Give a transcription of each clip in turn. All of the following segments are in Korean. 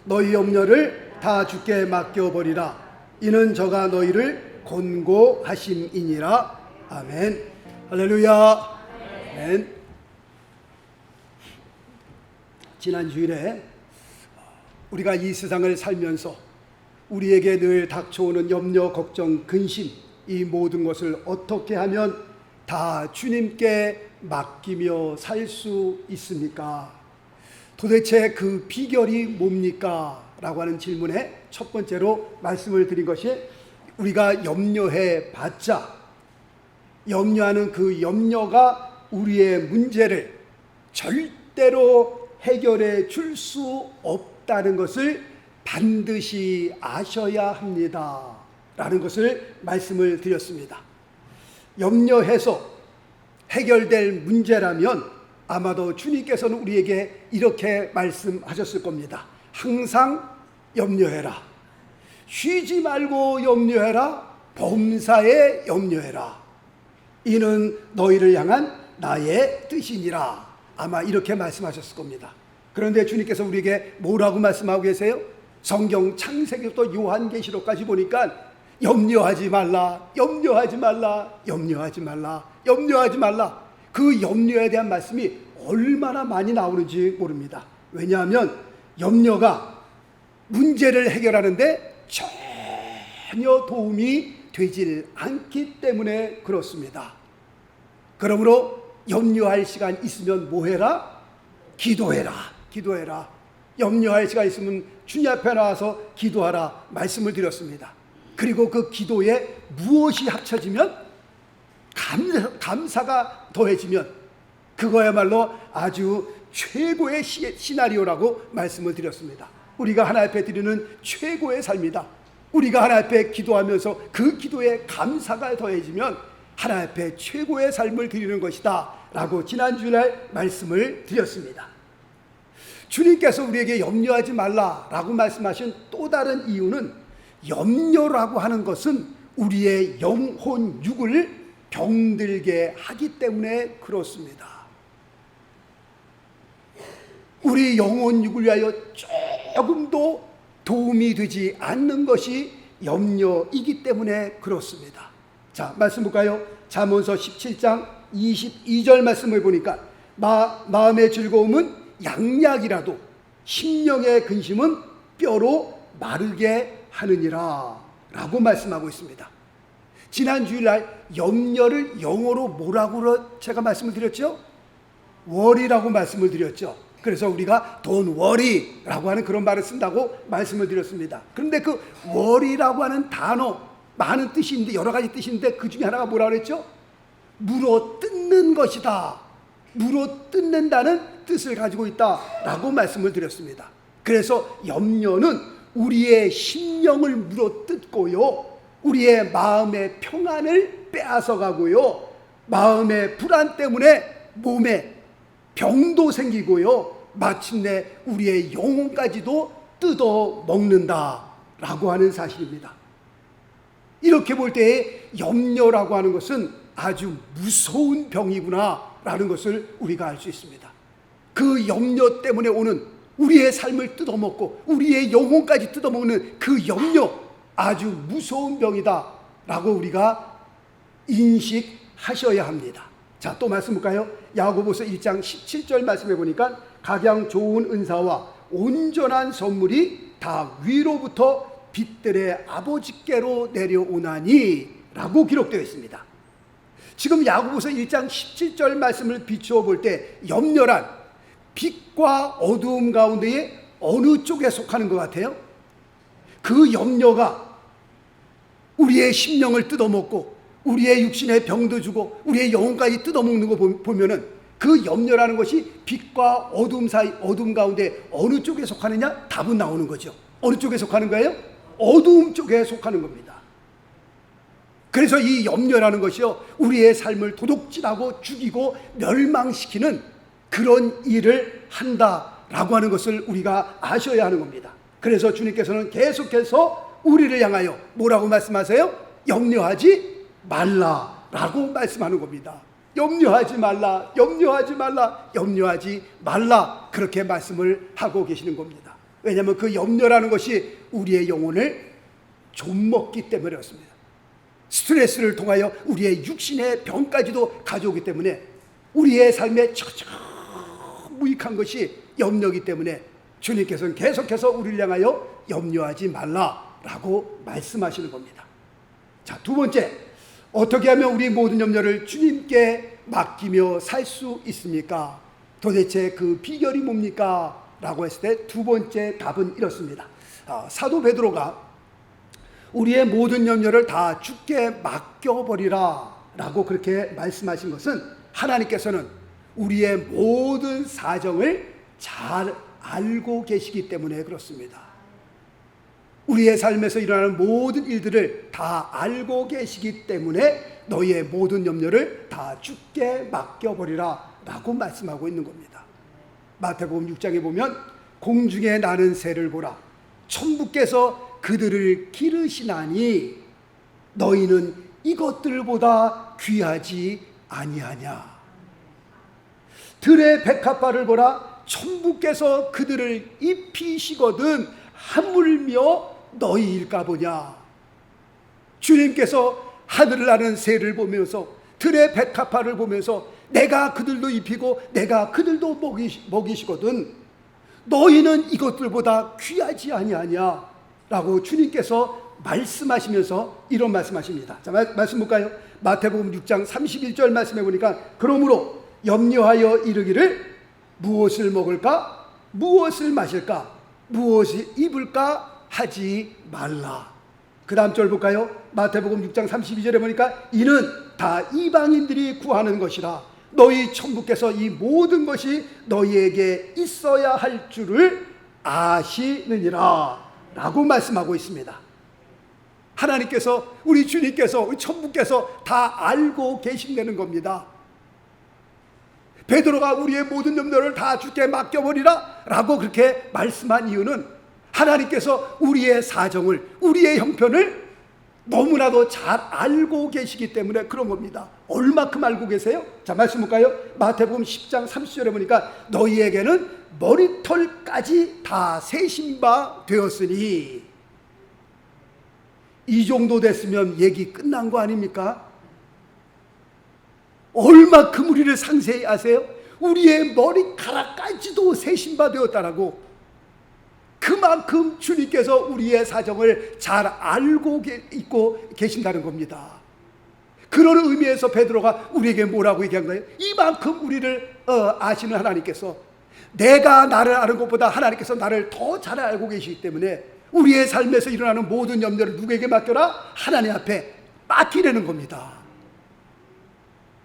너희 염려를 다 주께 맡겨버리라. 이는 저가 너희를 곤고하심이니라. 아멘. 할렐루야. 아멘. 지난 주일에 우리가 이 세상을 살면서 우리에게 늘 닥쳐오는 염려, 걱정, 근심, 이 모든 것을 어떻게 하면 다 주님께 맡기며 살 수 있습니까? 도대체 그 비결이 뭡니까? 라고 하는 질문에 첫 번째로 말씀을 드린 것이, 우리가 염려해 봤자 염려하는 그 염려가 우리의 문제를 절대로 해결해 줄 수 없다는 것을 반드시 아셔야 합니다 라는 것을 말씀을 드렸습니다. 염려해서 해결될 문제라면 아마도 주님께서는 우리에게 이렇게 말씀하셨을 겁니다. 항상 염려해라. 쉬지 말고 염려해라. 범사에 염려해라. 이는 너희를 향한 나의 뜻이니라. 아마 이렇게 말씀하셨을 겁니다. 그런데 주님께서 우리에게 뭐라고 말씀하고 계세요? 성경 창세기부터 요한계시록까지 보니까 염려하지 말라, 염려하지 말라, 염려하지 말라, 염려하지 말라. 그 염려에 대한 말씀이 얼마나 많이 나오는지 모릅니다. 왜냐하면 염려가 문제를 해결하는데 전혀 도움이 되질 않기 때문에 그렇습니다. 그러므로 염려할 시간 있으면 뭐 해라? 기도해라. 기도해라. 염려할 시간 있으면 주님 앞에 나와서 기도하라 말씀을 드렸습니다. 그리고 그 기도에 무엇이 합쳐지면, 감사가 더해지면 그거야말로 아주 최고의 시나리오라고 말씀을 드렸습니다. 우리가 하나님 앞에 드리는 최고의 삶이다. 우리가 하나님 앞에 기도하면서 그 기도에 감사가 더해지면 하나님 앞에 최고의 삶을 드리는 것이다 라고 지난주에 말씀을 드렸습니다. 주님께서 우리에게 염려하지 말라라고 말씀하신 또 다른 이유는, 염려라고 하는 것은 우리의 영혼 육을 병들게 하기 때문에 그렇습니다. 우리 영혼 육을 위하여 조금도 도움이 되지 않는 것이 염려이기 때문에 그렇습니다. 자, 말씀 볼까요? 잠언서 17장 22절 말씀을 보니까, 마음의 즐거움은 양약이라도 심령의 근심은 뼈로 마르게 하느니라 라고 말씀하고 있습니다. 지난 주일날 염려를 영어로 뭐라고 제가 말씀을 드렸죠? worry라고 말씀을 드렸죠. 그래서 우리가 don't worry 라고 하는 그런 말을 쓴다고 말씀을 드렸습니다. 그런데 그 worry라고 하는 단어, 많은 뜻이 있는데, 여러 가지 뜻이 있는데 그 중에 하나가 뭐라고 그랬죠? 물어뜯는 것이다. 물어뜯는다는 뜻을 가지고 있다라고 말씀을 드렸습니다. 그래서 염려는 우리의 심령을 물어뜯고요, 우리의 마음의 평안을 빼앗아가고요, 마음의 불안 때문에 몸에 병도 생기고요, 마침내 우리의 영혼까지도 뜯어 먹는다라고 하는 사실입니다. 이렇게 볼 때 염려라고 하는 것은 아주 무서운 병이구나 라는 것을 우리가 알 수 있습니다. 그 염려 때문에 오는 우리의 삶을 뜯어먹고 우리의 영혼까지 뜯어먹는 그 염려, 아주 무서운 병이다 라고 우리가 인식하셔야 합니다. 자, 또 말씀 볼까요? 야고보서 1장 17절 말씀해 보니까, 각양 좋은 은사와 온전한 선물이 다 위로부터 빛들의 아버지께로 내려오나니 라고 기록되어 있습니다. 지금 야고보서 1장 17절 말씀을 비추어 볼 때 염려란 빛과 어두움 가운데에 어느 쪽에 속하는 것 같아요? 그 염려가 우리의 심령을 뜯어먹고 우리의 육신에 병도 주고 우리의 영혼까지 뜯어먹는 거 보면은, 그 염려라는 것이 빛과 어둠 사이, 어둠 가운데 어느 쪽에 속하느냐? 답은 나오는 거죠. 어느 쪽에 속하는 거예요? 어두움 쪽에 속하는 겁니다. 그래서 이 염려라는 것이요, 우리의 삶을 도둑질하고 죽이고 멸망시키는 그런 일을 한다라고 하는 것을 우리가 아셔야 하는 겁니다. 그래서 주님께서는 계속해서 우리를 향하여 뭐라고 말씀하세요? 염려하지 말라라고 말씀하는 겁니다. 염려하지 말라, 염려하지 말라, 염려하지 말라, 그렇게 말씀을 하고 계시는 겁니다. 왜냐하면 그 염려라는 것이 우리의 영혼을 좀먹기 때문에 그렇습니다. 스트레스를 통하여 우리의 육신의 병까지도 가져오기 때문에 우리의 삶에 무익한 것이 염려이기 때문에 주님께서는 계속해서 우리를 향하여 염려하지 말라라고 말씀하시는 겁니다. 자, 두 번째, 어떻게 하면 우리 모든 염려를 주님께 맡기며 살 수 있습니까? 도대체 그 비결이 뭡니까? 라고 했을 때 두 번째 답은 이렇습니다. 사도 베드로가 우리의 모든 염려를 다 주께 맡겨버리라 라고 그렇게 말씀하신 것은 하나님께서는 우리의 모든 사정을 잘 알고 계시기 때문에 그렇습니다. 우리의 삶에서 일어나는 모든 일들을 다 알고 계시기 때문에 너희의 모든 염려를 다 주께 맡겨버리라 라고 말씀하고 있는 겁니다. 마태복음 6장에 보면 공중에 나는 새를 보라, 천부께서 그들을 기르시나니 너희는 이것들보다 귀하지 아니하냐. 들의 백합화를 보라, 천부께서 그들을 입히시거든 하물며 너희일까 보냐. 주님께서 하늘을 나는 새를 보면서 들의 백합화를 보면서 내가 그들도 입히고 내가 그들도 먹이시거든 너희는 이것들보다 귀하지 아니하냐 라고 주님께서 말씀하시면서 이런 말씀하십니다. 자, 말씀 볼까요? 마태복음 6장 31절 말씀해 보니까 그러므로 염려하여 이르기를 무엇을 먹을까? 무엇을 마실까? 무엇을 입을까? 하지 말라. 그 다음 절 볼까요? 마태복음 6장 32절에 보니까 이는 다 이방인들이 구하는 것이라 너희 천부께서 이 모든 것이 너희에게 있어야 할 줄을 아시느니라 라고 말씀하고 있습니다. 하나님께서, 우리 주님께서, 우리 천부께서 다 알고 계신다는 겁니다. 베드로가 우리의 모든 염려를 다 주께 맡겨버리라 라고 그렇게 말씀한 이유는 하나님께서 우리의 사정을, 우리의 형편을 너무나도 잘 알고 계시기 때문에 그런 겁니다. 얼마큼 알고 계세요? 자, 말씀 볼까요? 마태복음 10장 30절에 보니까 너희에게는 머리털까지 다 세신 바 되었으니, 이 정도 됐으면 얘기 끝난 거 아닙니까? 얼마큼 우리를 상세히 아세요? 우리의 머리카락까지도 세신 바 되었다라고. 그만큼 주님께서 우리의 사정을 잘 알고 있고 계신다는 겁니다. 그런 의미에서 베드로가 우리에게 뭐라고 얘기한 거예요? 이만큼 우리를 아시는 하나님께서, 내가 나를 아는 것보다 하나님께서 나를 더 잘 알고 계시기 때문에 우리의 삶에서 일어나는 모든 염려를 누구에게 맡겨라? 하나님 앞에 맡기려는 겁니다.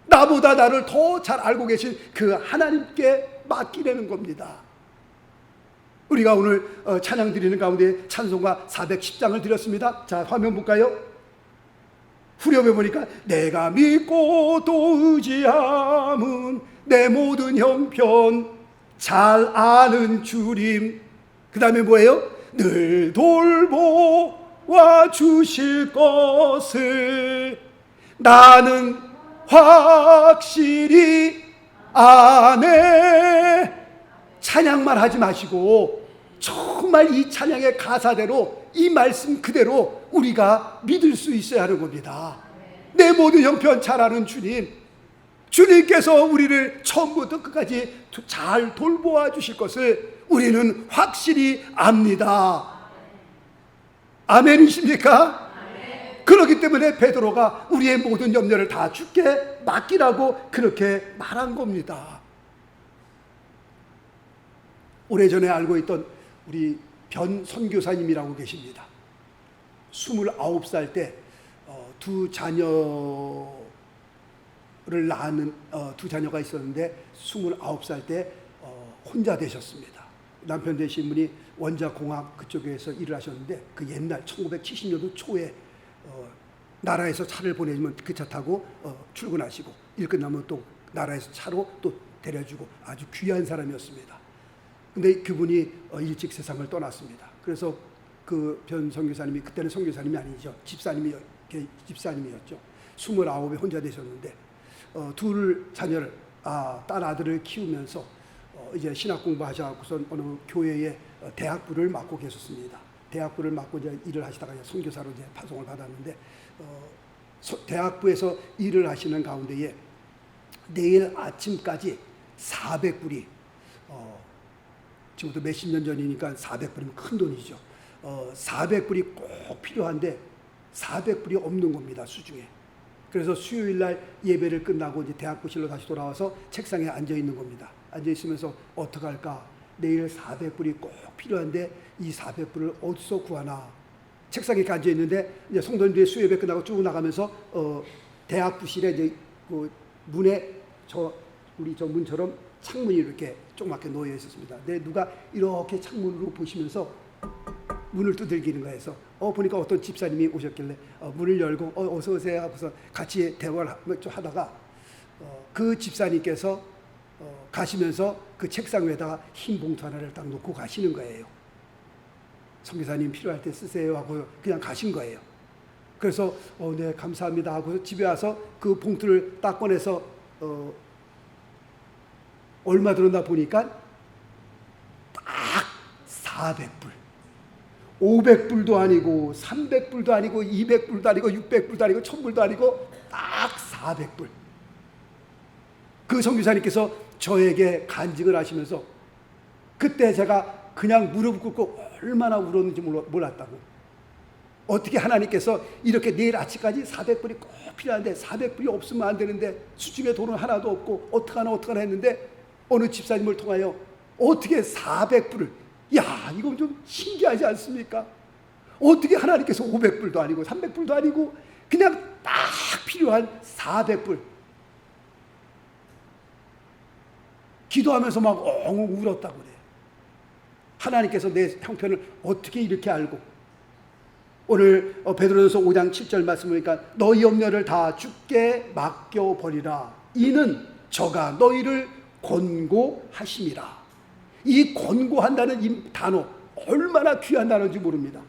나보다 나를 더 잘 알고 계신 그 하나님께 맡기려는 겁니다. 우리가 오늘 찬양 드리는 가운데 찬송가 410장을 드렸습니다. 자, 화면 볼까요? 후렴에 보니까 내가 믿고 또 의지함은 내 모든 형편 잘 아는 주님. 그 다음에 뭐예요? 늘 돌보아 주실 것을 나는 확실히 아네. 찬양만 하지 마시고 정말 이 찬양의 가사대로, 이 말씀 그대로 우리가 믿을 수 있어야 하는 겁니다. 내 모든 형편 잘 아는 주님, 주님께서 우리를 처음부터 끝까지 잘 돌보아 주실 것을 우리는 확실히 압니다. 아멘이십니까? 그렇기 때문에 베드로가 우리의 모든 염려를 다 주께 맡기라고 그렇게 말한 겁니다. 오래전에 알고 있던 우리 변 선교사님이라고 계십니다. 29살 때 두 자녀를 낳는 두 자녀가 있었는데 29살 때 혼자 되셨습니다. 남편 되신 분이 원자공학 그쪽에서 일을 하셨는데 그 옛날 1970년도 초에 나라에서 차를 보내주면 그 차 타고 출근하시고 일 끝나면 또 나라에서 차로 또 데려주고 아주 귀한 사람이었습니다. 근데 그분이 일찍 세상을 떠났습니다. 그래서 그 변 선교사님이, 그때는 선교사님이 아니죠, 집사님이었죠. 29에 혼자 되셨는데 둘 자녀를, 딸 아들을 키우면서 이제 신학 공부하셔서는 어느 교회에 대학부를 맡고 계셨습니다. 대학부를 맡고 이제 일을 하시다가 이제 선교사로 이제 파송을 받았는데 대학부에서 일을 하시는 가운데에 내일 아침까지 400불이 지금부터 몇십 년 전이니까 400불이면 큰 돈이죠. 400불이 꼭 필요한데 400불이 없는 겁니다, 수중에. 그래서 수요일 날 예배를 끝나고 이제 대학부실로 다시 돌아와서 책상에 앉아 있는 겁니다. 앉아 있으면서 어떻게 할까? 내일 400불이 꼭 필요한데 이 400불을 어디서 구하나? 책상에 이렇게 앉아 있는데 이제 성도님들이 수요예배 끝나고 쭉 나가면서 대학부실에 이제 그 문에 우리 저 문처럼 창문이 이렇게 조그맣게 놓여 있었습니다. 근데 누가 이렇게 창문으로 보시면서 문을 두들기는 거예요. 그래서 보니까 어떤 집사님이 오셨길래 문을 열고 어서 오세요 하고서 같이 대화를 좀 하다가 그 집사님께서 가시면서 그 책상 위에다가 흰 봉투 하나를 딱 놓고 가시는 거예요. 선교사님 필요할 때 쓰세요 하고 그냥 가신 거예요. 그래서 네 감사합니다 하고 집에 와서 그 봉투를 딱 꺼내서 얼마 들었나 보니까 딱 400불. 500불도 아니고 300불도 아니고 200불도 아니고 600불도 아니고 1000불도 아니고 딱 400불. 그 선교사님께서 저에게 간증을 하시면서 그때 제가 그냥 무릎 꿇고 얼마나 울었는지 몰랐다고. 어떻게 하나님께서 이렇게 내일 아침까지 400불이 꼭 필요한데 400불이 없으면 안 되는데 수중에 돈은 하나도 없고 어떡하나 했는데 어느 집사님을 통하여 어떻게 400불을 야 이건 좀 신기하지 않습니까? 어떻게 하나님께서 500불도 아니고 300불도 아니고 그냥 딱 필요한 400불 기도하면서 막 엉엉 울었다고 그래요. 하나님께서 내 형편을 어떻게 이렇게 알고 오늘 베드로전서 5장 7절 말씀을 보니까 너희 염려를 다 주께 맡겨버리라 이는 저가 너희를 권고하심이라. 이 권고한다는 이 단어 얼마나 귀한 단어인지 모릅니다.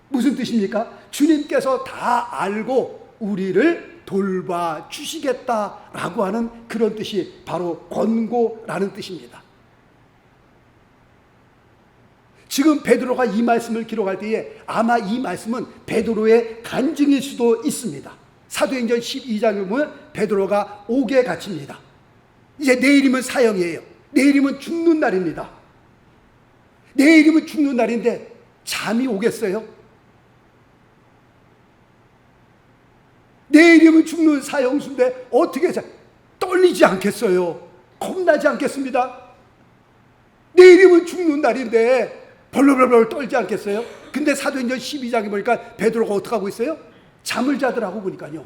무슨 뜻입니까? 주님께서 다 알고 우리를 돌봐주시겠다라고 하는 그런 뜻이 바로 권고라는 뜻입니다. 지금 베드로가 이 말씀을 기록할 때에 아마 이 말씀은 베드로의 간증일 수도 있습니다. 사도행전 12장에 보면 베드로가 옥에 갇힙니다. 이제 내일이면 사형이에요. 내일이면 죽는 날입니다. 내일이면 죽는 날인데 잠이 오겠어요? 내일이면 죽는 사형수인데 어떻게 떨리지 않겠어요? 겁나지 않겠습니다? 내일이면 죽는 날인데 벌벌벌 떨지 않겠어요? 근데 사도행전 12장에 보니까 베드로가 어떻게 하고 있어요? 잠을 자더라고 보니까요.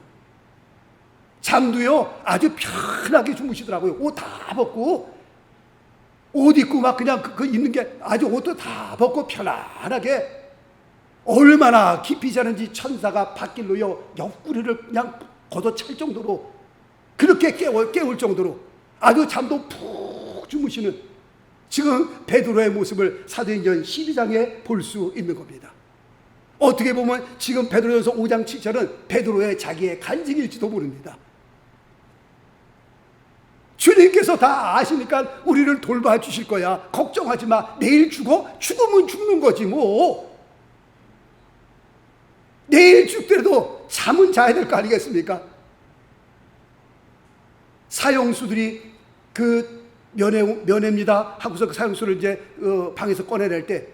잠도요 아주 편하게 주무시더라고요. 옷 다 벗고 옷 입고 막 그냥 그 있는 게 아주 옷도 다 벗고 편안하게 얼마나 깊이 자는지 천사가 밭길로요 옆구리를 그냥 걷어찰 정도로 그렇게 깨울 정도로 아주 잠도 푹 주무시는 지금 베드로의 모습을 사도행전 12장에 볼 수 있는 겁니다. 어떻게 보면 지금 베드로전서 5장 7절은 베드로의 자기의 간증일지도 모릅니다. 주님께서 다 아시니까 우리를 돌봐주실 거야. 걱정하지 마. 내일 죽으면 죽는 거지 뭐. 내일 죽더라도 잠은 자야 될 거 아니겠습니까? 사형수들이 그 면회입니다 하고서 그 사형수를 이제 방에서 꺼내낼 때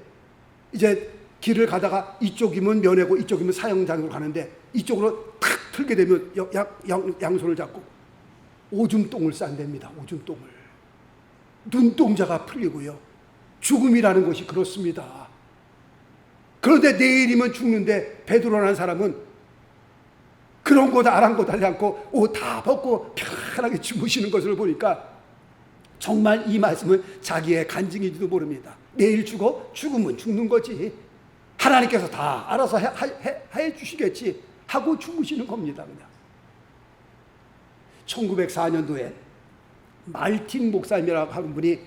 이제 길을 가다가 이쪽이면 면회고 이쪽이면 사형장으로 가는데 이쪽으로 탁 틀게 되면 양손을 잡고 오줌똥을 싼답니다. 오줌똥을. 눈동자가 풀리고요. 죽음이라는 것이 그렇습니다. 그런데 내일이면 죽는데 베드로라는 사람은 그런 거 아랑곳 하지 않고 옷 다 벗고 편하게 주무시는 것을 보니까 정말 이 말씀은 자기의 간증인지도 모릅니다. 내일 죽으면 죽는 거지. 하나님께서 다 알아서 해 주시겠지 하고 주무시는 겁니다. 그냥. 1904년도에 말틴 목사님이라고 하는 분이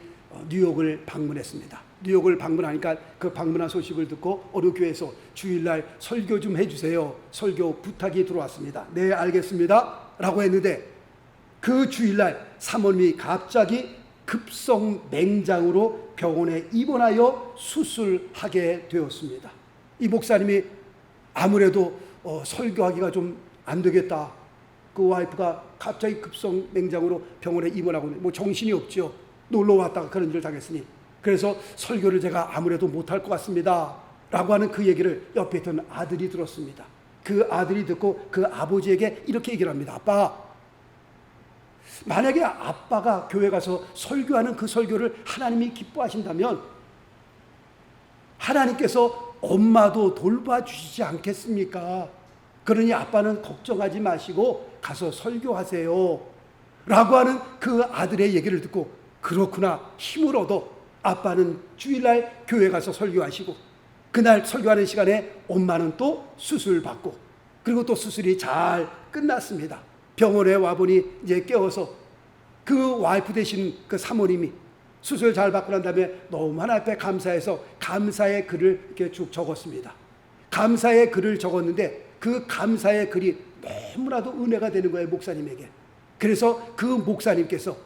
뉴욕을 방문했습니다. 뉴욕을 방문하니까 그 방문한 소식을 듣고 어느 교회에서 주일날 설교 좀 해주세요. 설교 부탁이 들어왔습니다. 네, 알겠습니다 라고 했는데 그 주일날 사모님이 갑자기 급성 맹장으로 병원에 입원하여 수술하게 되었습니다. 이 목사님이 아무래도 설교하기가 좀 안 되겠다. 그 와이프가 갑자기 급성 맹장으로 병원에 입원하고 뭐 정신이 없죠. 놀러 왔다가 그런 일을 당했으니. 그래서 설교를 제가 아무래도 못할 것 같습니다 라고 하는 그 얘기를 옆에 있던 아들이 들었습니다. 그 아들이 듣고 그 아버지에게 이렇게 얘기를 합니다. 아빠, 만약에 아빠가 교회 가서 설교하는 그 설교를 하나님이 기뻐하신다면 하나님께서 엄마도 돌봐주시지 않겠습니까? 그러니 아빠는 걱정하지 마시고 가서 설교하세요 라고 하는 그 아들의 얘기를 듣고, 그렇구나, 힘을 얻어 아빠는 주일날 교회 가서 설교하시고 그날 설교하는 시간에 엄마는 또 수술 받고, 그리고 또 수술이 잘 끝났습니다. 병원에 와보니 이제 깨워서 그 와이프 되신 그 사모님이 수술 잘 받고 난 다음에 너무 하나님께 감사해서 감사의 글을 이렇게 쭉 적었습니다. 감사의 글을 적었는데 그 감사의 글이 너무나도 은혜가 되는 거예요, 목사님에게. 그래서 그 목사님께서,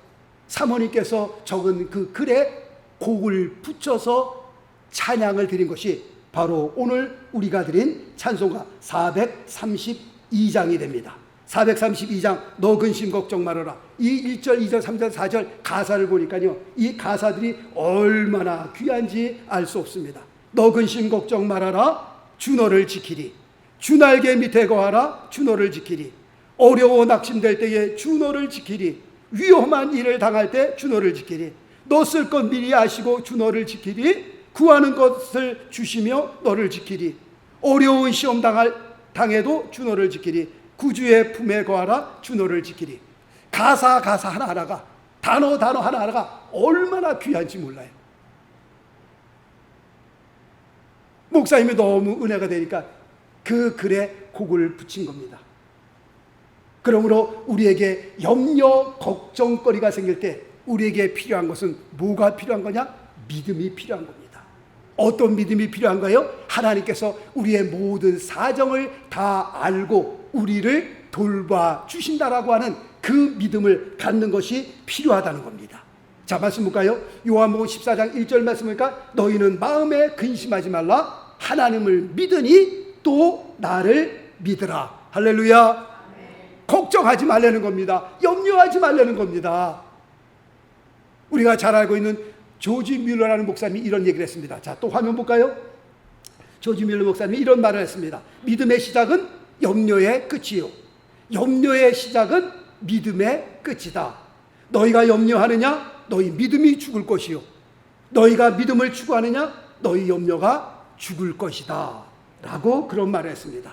사모님께서 적은 그 글에 곡을 붙여서 찬양을 드린 것이 바로 오늘 우리가 드린 찬송가 432장이 됩니다. 432장 너 근심 걱정 말아라. 이 1절, 2절, 3절, 4절 가사를 보니까요, 이 가사들이 얼마나 귀한지 알 수 없습니다. 너 근심 걱정 말아라. 주 너를 지키리. 주 날개 밑에 거하라. 주 너를 지키리. 어려워 낙심될 때에 주 너를 지키리. 위험한 일을 당할 때 주 너를 지키리. 너 쓸 것 미리 아시고 주 너를 지키리. 구하는 것을 주시며 너를 지키리. 어려운 시험 당해도 주 너를 지키리. 구주의 품에 거하라. 주 너를 지키리. 가사 하나하나가, 단어 하나하나가 얼마나 귀한지 몰라요. 목사님이 너무 은혜가 되니까 그 글에 곡을 붙인 겁니다. 그러므로 우리에게 염려, 걱정거리가 생길 때 우리에게 필요한 것은 뭐가 필요한 거냐? 믿음이 필요한 겁니다. 어떤 믿음이 필요한가요? 하나님께서 우리의 모든 사정을 다 알고 우리를 돌봐주신다라고 하는 그 믿음을 갖는 것이 필요하다는 겁니다. 자, 말씀 볼까요? 요한복음 14장 1절 말씀이니까 너희는 마음에 근심하지 말라. 하나님을 믿으니 또 나를 믿으라. 할렐루야. 걱정하지 말라는 겁니다. 염려하지 말라는 겁니다. 우리가 잘 알고 있는 조지 뮬러라는 목사님이 이런 얘기를 했습니다. 자, 또 화면 볼까요? 조지 뮬러 목사님이 이런 말을 했습니다. 믿음의 시작은 염려의 끝이요, 염려의 시작은 믿음의 끝이다. 너희가 염려하느냐? 너희 믿음이 죽을 것이요, 너희가 믿음을 추구하느냐? 너희 염려가 죽을 것이다 라고 그런 말을 했습니다.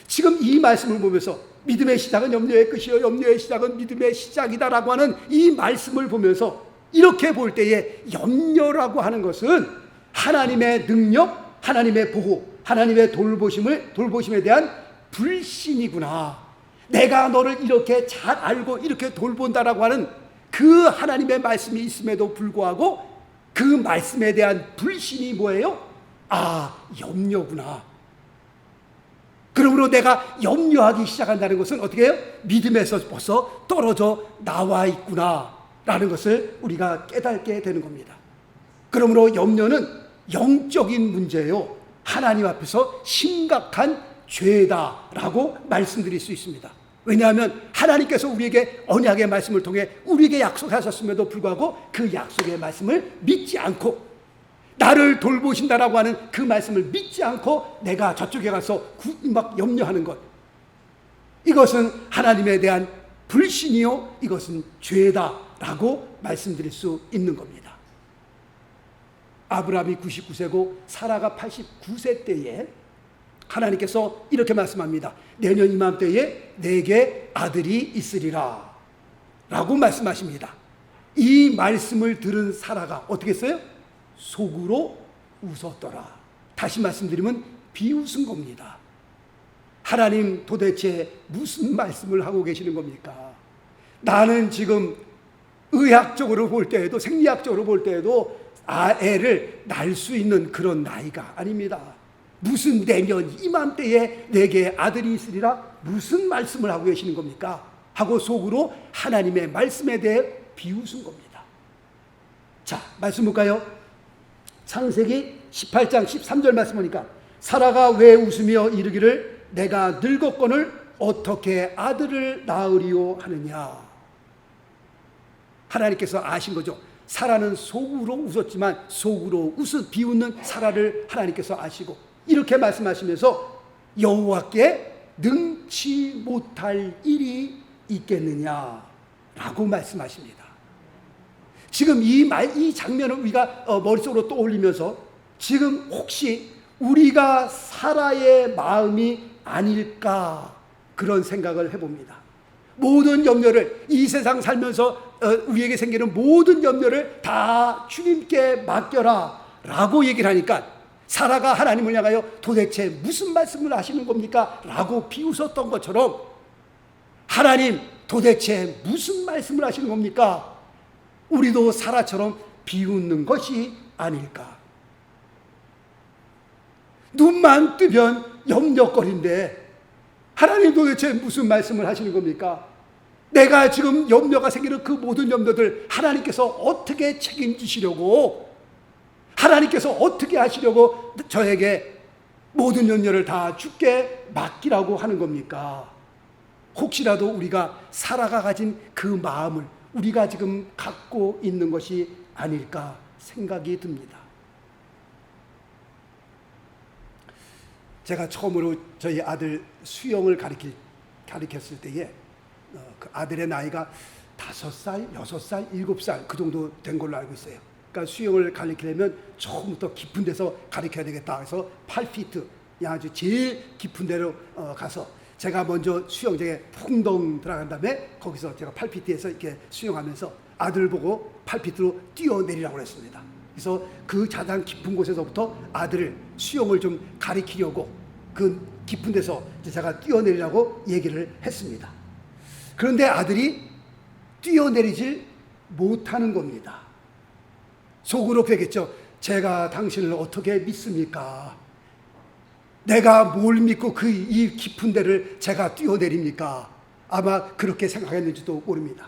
지금 이 말씀을 보면서 믿음의 시작은 염려의 끝이요, 염려의 시작은 믿음의 시작이다 라고 하는 이 말씀을 보면서 이렇게 볼 때에 염려라고 하는 것은 하나님의 능력, 하나님의 보호, 하나님의 돌보심에 대한 불신이구나. 내가 너를 이렇게 잘 알고 이렇게 돌본다라고 하는 그 하나님의 말씀이 있음에도 불구하고 그 말씀에 대한 불신이 뭐예요? 아, 염려구나. 그러므로 내가 염려하기 시작한다는 것은 어떻게 해요? 믿음에서 벌써 떨어져 나와 있구나 라는 것을 우리가 깨닫게 되는 겁니다. 그러므로 염려는 영적인 문제예요. 하나님 앞에서 심각한 죄다라고 말씀드릴 수 있습니다. 왜냐하면 하나님께서 우리에게 언약의 말씀을 통해 우리에게 약속하셨음에도 불구하고 그 약속의 말씀을 믿지 않고, 나를 돌보신다라고 하는 그 말씀을 믿지 않고 내가 저쪽에 가서 막 염려하는 것, 이것은 하나님에 대한 불신이요, 이것은 죄다라고 말씀드릴 수 있는 겁니다. 아브라함이 99세고 사라가 89세 때에 하나님께서 이렇게 말씀합니다. 내년 이맘때에 내게 아들이 있으리라 라고 말씀하십니다. 이 말씀을 들은 사라가 어떻게 했어요? 속으로 웃었더라. 다시 말씀드리면 비웃은 겁니다. 하나님 도대체 무슨 말씀을 하고 계시는 겁니까? 나는 지금 의학적으로 볼 때에도, 생리학적으로 볼 때에도 애를 낳을 수 있는 그런 나이가 아닙니다. 무슨 내년 이맘때에 내게 아들이 있으리라? 무슨 말씀을 하고 계시는 겁니까? 하고 속으로 하나님의 말씀에 대해 비웃은 겁니다. 자, 말씀 볼까요? 창세기 18장 13절 말씀 보니까 사라가 왜 웃으며 이르기를 내가 늙었거늘 어떻게 아들을 낳으리오 하느냐. 하나님께서 아신 거죠. 사라는 속으로 웃었지만 속으로 비웃는 사라를 하나님께서 아시고 이렇게 말씀하시면서 여호와께 능치 못할 일이 있겠느냐라고 말씀하십니다. 지금 이 장면을 우리가 머릿속으로 떠올리면서 지금 혹시 우리가 사라의 마음이 아닐까 그런 생각을 해봅니다. 모든 염려를 이 세상 살면서 우리에게 생기는 모든 염려를 다 주님께 맡겨라 라고 얘기를 하니까 사라가 하나님을 향하여 도대체 무슨 말씀을 하시는 겁니까? 라고 비웃었던 것처럼 하나님 도대체 무슨 말씀을 하시는 겁니까? 우리도 사라처럼 비웃는 것이 아닐까. 눈만 뜨면 염려거리인데 하나님 도대체 무슨 말씀을 하시는 겁니까? 내가 지금 염려가 생기는 그 모든 염려들 하나님께서 어떻게 책임지시려고, 하나님께서 어떻게 하시려고 저에게 모든 염려를 다 주께 맡기라고 하는 겁니까? 혹시라도 우리가 사라가 가진 그 마음을 우리가 지금 갖고 있는 것이 아닐까 생각이 듭니다. 제가 처음으로 저희 아들 수영을 가르쳤을 때에 그 아들의 나이가 5살, 6살, 7살 그 정도 된 걸로 알고 있어요. 그러니까 수영을 가르치려면 처음부터 깊은 데서 가르쳐야 되겠다 해서 8피트 아주 제일 깊은 데로 가서 제가 먼저 수영장에 풍덩 들어간 다음에 거기서 제가 8피트에서 이렇게 수영하면서 아들 보고 8피트로 뛰어내리라고 했습니다. 그래서 그 가장 깊은 곳에서부터 아들을 수영을 좀 가르치려고 그 깊은 데서 제가 뛰어내리라고 얘기를 했습니다. 그런데 아들이 뛰어내리질 못하는 겁니다. 속으로 그랬겠죠. 제가 당신을 어떻게 믿습니까? 내가 뭘 믿고 이 깊은 데를 제가 뛰어내립니까? 아마 그렇게 생각했는지도 모릅니다.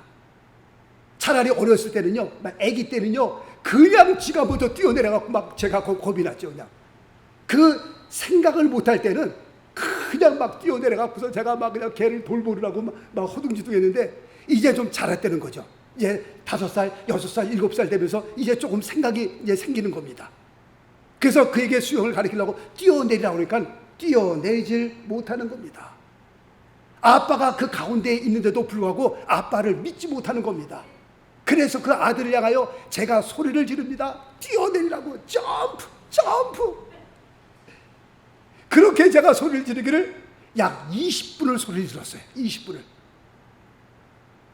차라리 어렸을 때는요, 아기 때는요, 그냥 지가 먼저 뛰어내려갖고 막 제가 겁이 났죠. 그냥 그 생각을 못할 때는 그냥 막 뛰어내려갖고서 제가 막 그냥 걔를 돌보느라고 막 허둥지둥했는데 이제 좀 자랐다는 거죠. 이제 5살, 6살, 7살 되면서 이제 조금 생각이 이제 생기는 겁니다. 그래서 그에게 수영을 가르치려고 뛰어내리라고 그러니까 뛰어내리질 못하는 겁니다. 아빠가 그 가운데에 있는데도 불구하고 아빠를 믿지 못하는 겁니다. 그래서 그 아들을 향하여 제가 소리를 지릅니다. 뛰어내리라고. 점프, 점프. 그렇게 제가 소리를 지르기를 약 20분을 소리를 질렀어요. 20분을.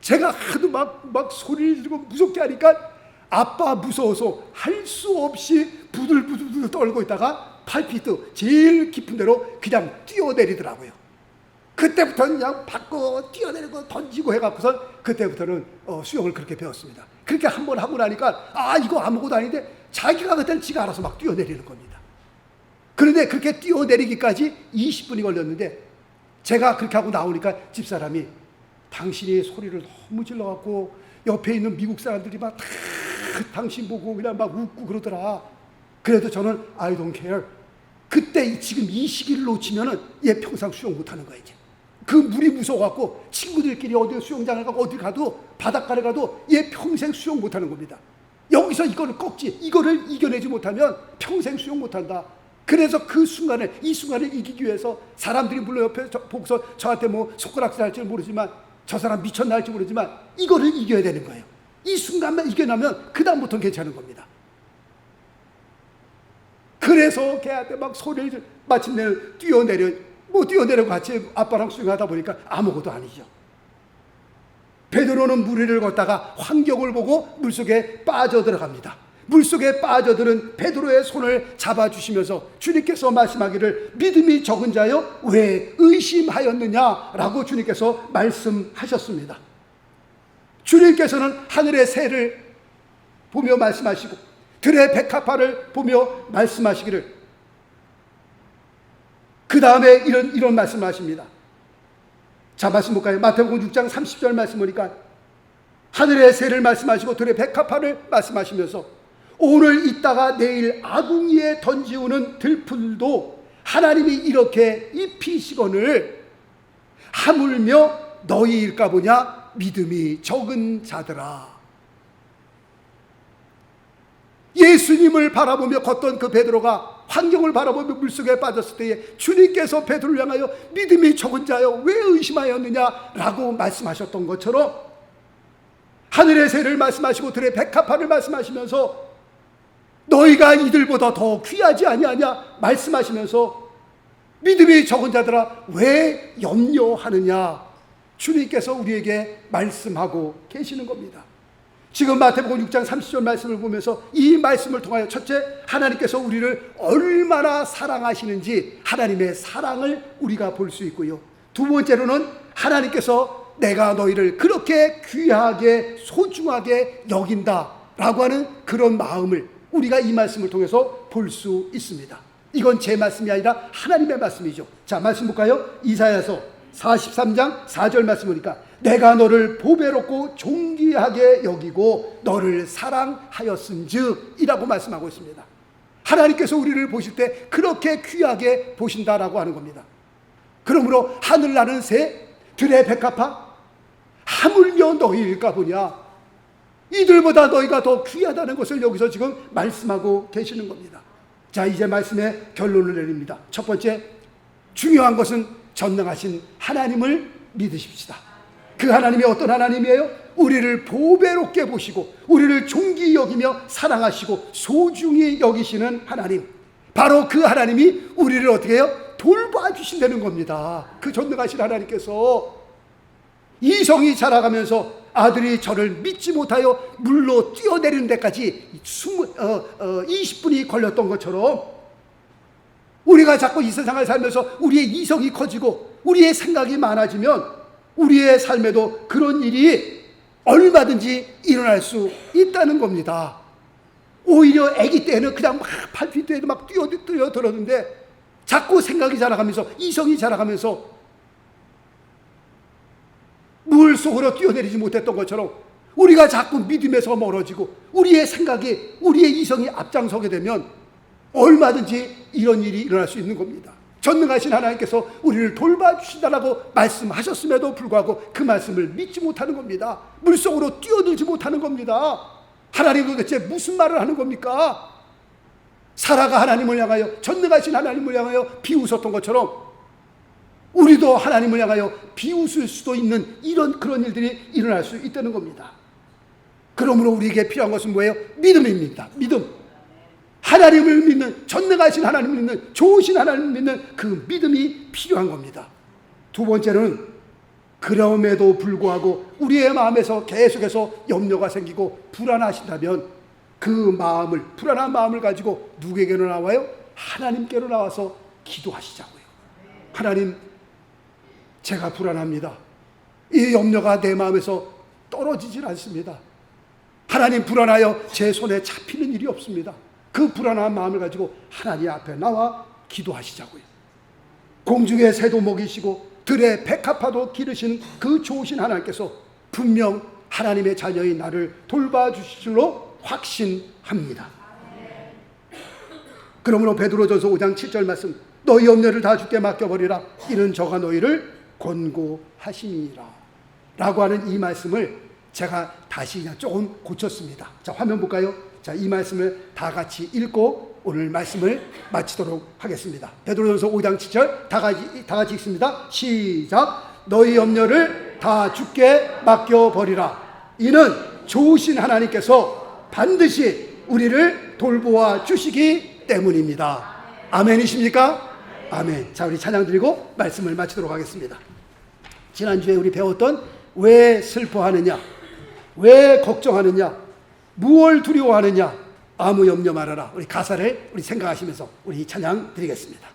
제가 하도 막 소리를 지르고 무섭게 하니까 아빠 무서워서 할 수 없이 부들부들 떨고 있다가 8피트 제일 깊은 데로 그냥 뛰어내리더라고요. 그때부터는 그냥 받고 뛰어내리고 던지고 해갖고서 그때부터는 수영을 그렇게 배웠습니다. 그렇게 한 번 하고 나니까 이거 아무것도 아닌데 자기가 그때는 지가 알아서 막 뛰어내리는 겁니다. 그런데 그렇게 뛰어내리기까지 20분이 걸렸는데 제가 그렇게 하고 나오니까 집사람이 당신이 소리를 너무 질러갖고 옆에 있는 미국 사람들이 막 다 당신 보고 그냥 막 웃고 그러더라. 그래도 저는 I don't care. 그때 지금 이 시기를 놓치면은 얘 평생 수영 못하는 거야 이제. 그 물이 무서워갖고 친구들끼리 어디 수영장을 가고 어디 가도 바닷가를 가도 얘 평생 수영 못하는 겁니다. 여기서 이거를 이겨내지 못하면 평생 수영 못한다. 그래서 이 순간을 이기기 위해서 사람들이 물론 옆에 보고서 저한테 뭐 손가락질 할지 모르지만 저 사람 미쳤나 할지 모르지만 이거를 이겨야 되는 거예요. 이 순간만 이겨내면 그 다음부터는 괜찮은 겁니다. 그래서 걔한테 막 소리를 마침내 뛰어내려고 같이 아빠랑 수영하다 보니까 아무것도 아니죠. 베드로는 물 위를 걷다가 환경을 보고 물속에 빠져들어갑니다. 물속에 빠져드는 베드로의 손을 잡아주시면서 주님께서 말씀하기를 믿음이 적은 자여 왜 의심하였느냐라고 주님께서 말씀하셨습니다. 주님께서는 하늘의 새를 보며 말씀하시고 들의 백합화를 보며 말씀하시기를 그 다음에 이런 말씀을 하십니다. 자, 말씀 볼까요? 마태복음 6장 30절 말씀 보니까 하늘의 새를 말씀하시고 들의 백합화를 말씀하시면서 오늘 있다가 내일 아궁이에 던지우는 들풀도 하나님이 이렇게 입히시거늘 하물며 너희일까 보냐 믿음이 적은 자들아. 예수님을 바라보며 걷던 그 베드로가 환경을 바라보며 물속에 빠졌을 때에 주님께서 베드로를 향하여 믿음이 적은 자여 왜 의심하였느냐라고 말씀하셨던 것처럼 하늘의 새를 말씀하시고 들의 백합화를 말씀하시면서 너희가 이들보다 더 귀하지 아니하냐 말씀하시면서 믿음이 적은 자들아 왜 염려하느냐 주님께서 우리에게 말씀하고 계시는 겁니다. 지금 마태복음 6장 30절 말씀을 보면서 이 말씀을 통하여 첫째, 하나님께서 우리를 얼마나 사랑하시는지 하나님의 사랑을 우리가 볼 수 있고요. 두 번째로는 하나님께서 내가 너희를 그렇게 귀하게 소중하게 여긴다라고 하는 그런 마음을 우리가 이 말씀을 통해서 볼 수 있습니다. 이건 제 말씀이 아니라 하나님의 말씀이죠. 자, 말씀 볼까요? 이사야서 43장 4절 말씀 보니까 내가 너를 보배롭고 존귀하게 여기고 너를 사랑하였은즉 이라고 말씀하고 있습니다. 하나님께서 우리를 보실 때 그렇게 귀하게 보신다라고 하는 겁니다. 그러므로 하늘 나는 새 들의 백합화 하물며 너희일까 보냐 이들보다 너희가 더 귀하다는 것을 여기서 지금 말씀하고 계시는 겁니다. 자, 이제 말씀의 결론을 내립니다. 첫 번째, 중요한 것은 전능하신 하나님을 믿으십시다. 그 하나님이 어떤 하나님이에요? 우리를 보배롭게 보시고 우리를 존귀히 여기며 사랑하시고 소중히 여기시는 하나님, 바로 그 하나님이 우리를 어떻게 해요? 돌봐주신다는 겁니다. 그 전능하신 하나님께서 이성이 자라가면서 아들이 저를 믿지 못하여 물로 뛰어내리는 데까지 20분이 걸렸던 것처럼 우리가 자꾸 이 세상을 살면서 우리의 이성이 커지고 우리의 생각이 많아지면 우리의 삶에도 그런 일이 얼마든지 일어날 수 있다는 겁니다. 오히려 아기 때는 그냥 막 팔피트에도 막 뛰어들었는데 자꾸 생각이 자라가면서 이성이 자라가면서 물 속으로 뛰어내리지 못했던 것처럼 우리가 자꾸 믿음에서 멀어지고 우리의 생각이 우리의 이성이 앞장서게 되면 얼마든지 이런 일이 일어날 수 있는 겁니다. 전능하신 하나님께서 우리를 돌봐주신다라고 말씀하셨음에도 불구하고 그 말씀을 믿지 못하는 겁니다. 물속으로 뛰어들지 못하는 겁니다. 하나님은 도대체 무슨 말을 하는 겁니까? 사라가 하나님을 향하여 전능하신 하나님을 향하여 비웃었던 것처럼 우리도 하나님을 향하여 비웃을 수도 있는 그런 일들이 일어날 수 있다는 겁니다. 그러므로 우리에게 필요한 것은 뭐예요? 믿음입니다. 믿음. 하나님을 믿는, 전능하신 하나님을 믿는, 좋으신 하나님을 믿는 그 믿음이 필요한 겁니다. 두 번째는 그럼에도 불구하고 우리의 마음에서 계속해서 염려가 생기고 불안하신다면 그 마음을, 불안한 마음을 가지고 누구에게로 나와요? 하나님께로 나와서 기도하시자고요. 하나님, 제가 불안합니다. 이 염려가 내 마음에서 떨어지질 않습니다. 하나님, 불안하여 제 손에 잡히는 일이 없습니다. 그 불안한 마음을 가지고 하나님 앞에 나와 기도하시자고요. 공중의 새도 먹이시고 들의 백합화도 기르신 그 좋으신 하나님께서 분명 하나님의 자녀인 나를 돌봐주실 줄로 확신합니다. 그러므로 베드로전서 5장 7절 말씀, 너희 염려를 다 주께 맡겨버리라. 이는 저가 너희를 권고하심이라 라고 하는 이 말씀을 제가 다시 그냥 조금 고쳤습니다. 자, 화면 볼까요? 자, 이 말씀을 다 같이 읽고 오늘 말씀을 마치도록 하겠습니다. 베드로전서 5장 7절 다 같이 읽습니다. 시작. 너희 염려를 다 주께 맡겨버리라. 이는 좋으신 하나님께서 반드시 우리를 돌보아 주시기 때문입니다. 아멘이십니까? 아멘. 자, 우리 찬양 드리고 말씀을 마치도록 하겠습니다. 지난주에 우리 배웠던 왜 슬퍼하느냐, 왜 걱정하느냐, 무엇을 두려워하느냐, 아무 염려 말아라. 우리 가사를 우리 생각하시면서 우리 찬양 드리겠습니다.